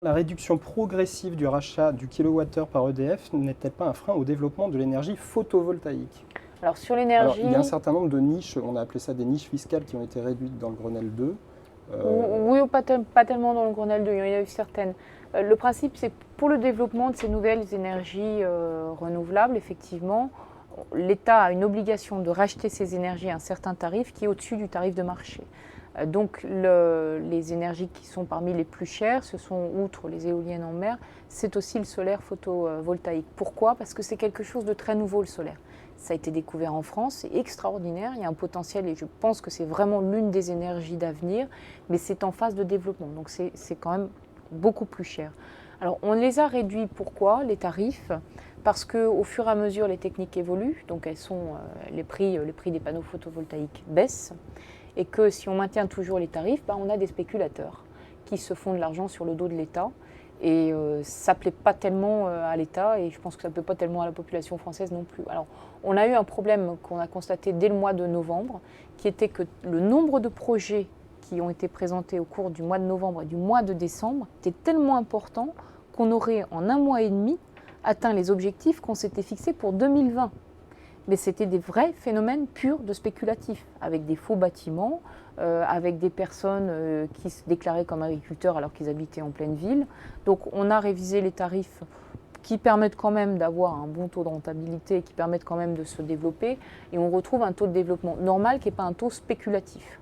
La réduction progressive du rachat du kilowattheure par EDF n'est-elle pas un frein au développement de l'énergie photovoltaïque? Alors sur Alors, il y a un l'énergie, certain nombre de niches, on a appelé ça des niches fiscales qui ont été réduites dans le Grenelle 2. oui ou pas tellement dans le Grenelle 2, il y en a eu certaines. Le principe, c'est pour le développement de ces nouvelles énergies renouvelables, effectivement, l'État a une obligation de racheter ces énergies à un certain tarif qui est au-dessus du tarif de marché. Donc les énergies qui sont parmi les plus chères, ce sont, outre les éoliennes en mer, c'est aussi le solaire photovoltaïque. Pourquoi? Parce que c'est quelque chose de très nouveau, le solaire. Ça a été découvert en France, c'est extraordinaire, il y a un potentiel et je pense que c'est vraiment l'une des énergies d'avenir, mais c'est en phase de développement, donc c'est quand même beaucoup plus cher. Alors on les a réduits, pourquoi les tarifs? Parce qu'au fur et à mesure les techniques évoluent, donc les prix des panneaux photovoltaïques baissent, et que si on maintient toujours les tarifs, on a des spéculateurs qui se font de l'argent sur le dos de l'État. Et ça ne plaît pas tellement à l'État et je pense que ça ne plaît pas tellement à la population française non plus. Alors, on a eu un problème qu'on a constaté dès le mois de novembre, qui était que le nombre de projets qui ont été présentés au cours du mois de novembre et du mois de décembre était tellement important qu'on aurait en un mois et demi atteint les objectifs qu'on s'était fixés pour 2020. Mais c'était des vrais phénomènes purs de spéculatifs, avec des faux bâtiments, avec des personnes qui se déclaraient comme agriculteurs alors qu'ils habitaient en pleine ville. Donc on a révisé les tarifs qui permettent quand même d'avoir un bon taux de rentabilité, qui permettent quand même de se développer, et on retrouve un taux de développement normal qui n'est pas un taux spéculatif.